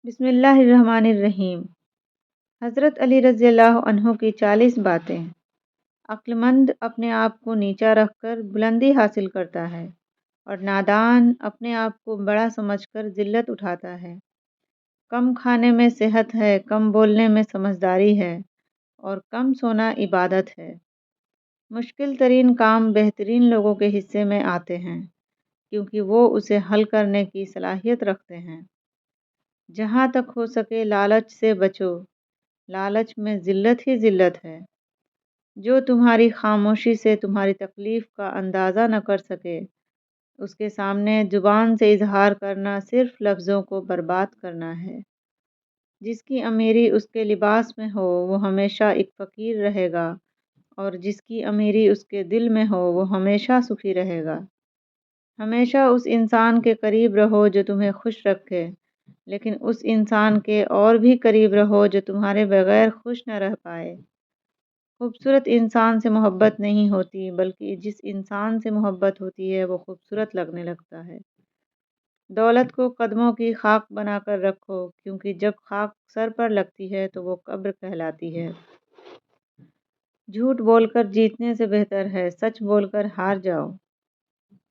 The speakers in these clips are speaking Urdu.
بسم اللہ الرحمن الرحیم۔ حضرت علی رضی اللہ عنہ کی 40 باتیں۔ عقل مند اپنے آپ کو نیچا رکھ کر بلندی حاصل کرتا ہے اور نادان اپنے آپ کو بڑا سمجھ کر ذلت اٹھاتا ہے۔ کم کھانے میں صحت ہے، کم بولنے میں سمجھداری ہے اور کم سونا عبادت ہے۔ مشکل ترین کام بہترین لوگوں کے حصے میں آتے ہیں کیونکہ وہ اسے حل کرنے کی صلاحیت رکھتے ہیں۔ جہاں تک ہو سکے لالچ سے بچو، لالچ میں ذلت ہی ذلت ہے۔ جو تمہاری خاموشی سے تمہاری تکلیف کا اندازہ نہ کر سکے، اس کے سامنے زبان سے اظہار کرنا صرف لفظوں کو برباد کرنا ہے۔ جس کی امیری اس کے لباس میں ہو وہ ہمیشہ ایک فقیر رہے گا اور جس کی امیری اس کے دل میں ہو وہ ہمیشہ سخی رہے گا۔ ہمیشہ اس انسان کے قریب رہو جو تمہیں خوش رکھے، لیکن اس انسان کے اور بھی قریب رہو جو تمہارے بغیر خوش نہ رہ پائے۔ خوبصورت انسان سے محبت نہیں ہوتی بلکہ جس انسان سے محبت ہوتی ہے وہ خوبصورت لگنے لگتا ہے۔ دولت کو قدموں کی خاک بنا کر رکھو کیونکہ جب خاک سر پر لگتی ہے تو وہ قبر کہلاتی ہے۔ جھوٹ بول کر جیتنے سے بہتر ہے سچ بول کر ہار جاؤ۔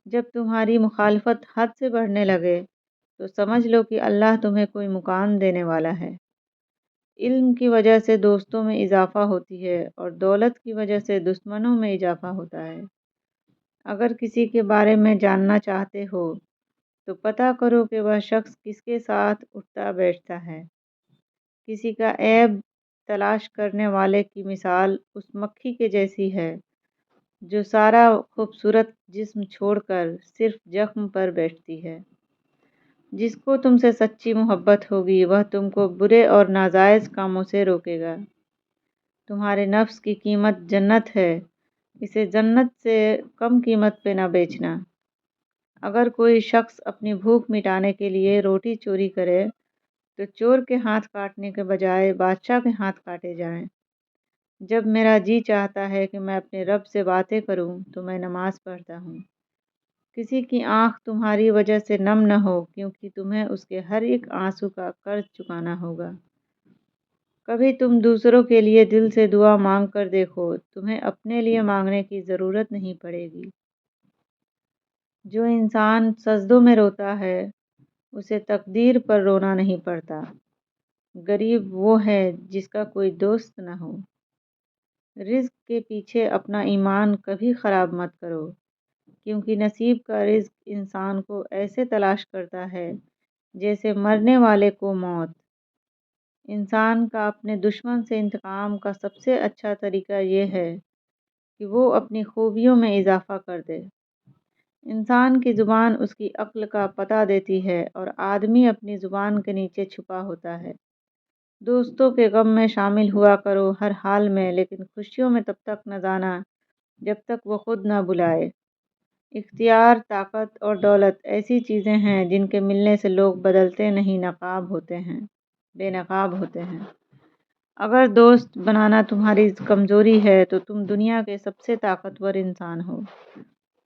جب تمہاری مخالفت حد سے بڑھنے لگے تو سمجھ لو کہ اللہ تمہیں کوئی مقام دینے والا ہے۔ علم کی وجہ سے دوستوں میں اضافہ ہوتی ہے اور دولت کی وجہ سے دشمنوں میں اضافہ ہوتا ہے۔ اگر کسی کے بارے میں جاننا چاہتے ہو تو پتہ کرو کہ وہ شخص کس کے ساتھ اٹھتا بیٹھتا ہے۔ کسی کا عیب تلاش کرنے والے کی مثال اس مکھی کے جیسی ہے جو سارا خوبصورت جسم چھوڑ کر صرف زخم پر بیٹھتی ہے۔ جس کو تم سے سچی محبت ہوگی وہ تم کو برے اور ناجائز کاموں سے روکے گا۔ تمہارے نفس کی قیمت جنت ہے، اسے جنت سے کم قیمت پہ نہ بیچنا۔ اگر کوئی شخص اپنی بھوک مٹانے کے لیے روٹی چوری کرے تو چور کے ہاتھ کاٹنے کے بجائے بادشاہ کے ہاتھ کاٹے جائیں۔ جب میرا جی چاہتا ہے کہ میں اپنے رب سے باتیں کروں تو میں نماز پڑھتا ہوں۔ کسی کی آنکھ تمہاری وجہ سے نم نہ ہو کیونکہ تمہیں اس کے ہر ایک آنسو کا قرض چکانا ہوگا۔ کبھی تم دوسروں کے لیے دل سے دعا مانگ کر دیکھو، تمہیں اپنے لیے مانگنے کی ضرورت نہیں پڑے گی۔ جو انسان سجدوں میں روتا ہے اسے تقدیر پر رونا نہیں پڑتا۔ غریب وہ ہے جس کا کوئی دوست نہ ہو۔ رزق کے پیچھے اپنا ایمان کبھی خراب مت کرو کیونکہ نصیب کا رزق انسان کو ایسے تلاش کرتا ہے جیسے مرنے والے کو موت۔ انسان کا اپنے دشمن سے انتقام کا سب سے اچھا طریقہ یہ ہے کہ وہ اپنی خوبیوں میں اضافہ کر دے۔ انسان کی زبان اس کی عقل کا پتہ دیتی ہے اور آدمی اپنی زبان کے نیچے چھپا ہوتا ہے۔ دوستوں کے غم میں شامل ہوا کرو ہر حال میں، لیکن خوشیوں میں تب تک نہ جانا جب تک وہ خود نہ بلائے۔ اختیار، طاقت اور دولت ایسی چیزیں ہیں جن کے ملنے سے لوگ بدلتے نہیں بے نقاب ہوتے ہیں۔ اگر دوست بنانا تمہاری کمزوری ہے تو تم دنیا کے سب سے طاقتور انسان ہو۔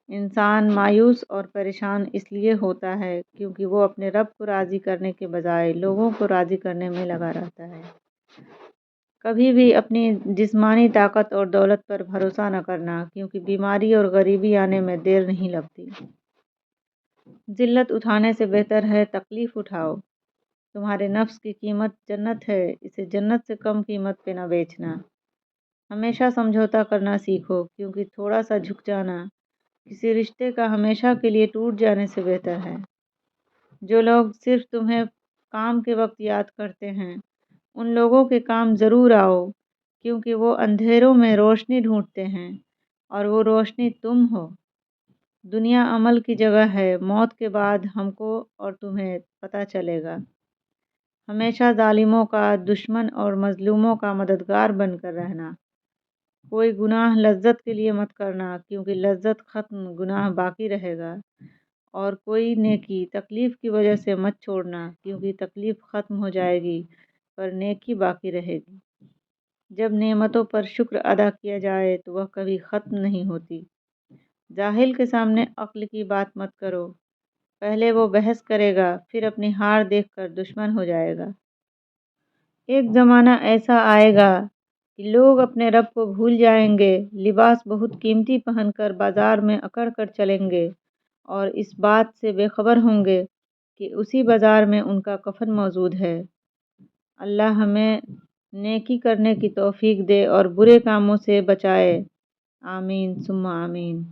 انسان مایوس اور پریشان اس لیے ہوتا ہے کیونکہ وہ اپنے رب کو راضی کرنے کے بجائے لوگوں کو راضی کرنے میں لگا رہتا ہے۔ کبھی بھی اپنی جسمانی طاقت اور دولت پر بھروسہ نہ کرنا کیونکہ بیماری اور غریبی آنے میں دیر نہیں لگتی۔ ذلت اٹھانے سے بہتر ہے تکلیف اٹھاؤ۔ تمہارے نفس کی قیمت جنت ہے، اسے جنت سے کم قیمت پہ نہ بیچنا۔ ہمیشہ سمجھوتا کرنا سیکھو کیونکہ تھوڑا سا جھک جانا کسی رشتے کا ہمیشہ کے لیے ٹوٹ جانے سے بہتر ہے۔ جو لوگ صرف تمہیں کام کے وقت یاد کرتے ہیں ان لوگوں کے کام ضرور آؤ کیونکہ وہ اندھیروں میں روشنی ڈھونڈتے ہیں اور وہ روشنی تم ہو۔ دنیا عمل کی جگہ ہے، موت کے بعد ہم کو اور تمہیں پتہ چلے گا۔ ہمیشہ ظالموں کا دشمن اور مظلوموں کا مددگار بن کر رہنا۔ کوئی گناہ لذت کے لیے مت کرنا کیونکہ لذت ختم، گناہ باقی رہے گا۔ اور کوئی نیکی تکلیف کی وجہ سے مت چھوڑنا کیونکہ تکلیف ختم ہو جائے گی پر نیکی باقی رہے گی۔ جب نعمتوں پر شکر ادا کیا جائے تو وہ کبھی ختم نہیں ہوتی۔ جاہل کے سامنے عقل کی بات مت کرو پہلے وہ بحث کرے گا، پھر اپنی ہار دیکھ کر دشمن ہو جائے گا۔ ایک زمانہ ایسا آئے گا کہ لوگ اپنے رب کو بھول جائیں گے، لباس بہت قیمتی پہن کر بازار میں اکڑ کر چلیں گے اور اس بات سے بے خبر ہوں گے کہ اسی بازار میں ان کا کفن موجود ہے۔ اللہ ہمیں نیکی کرنے کی توفیق دے اور برے کاموں سے بچائے۔ آمین ثم آمین۔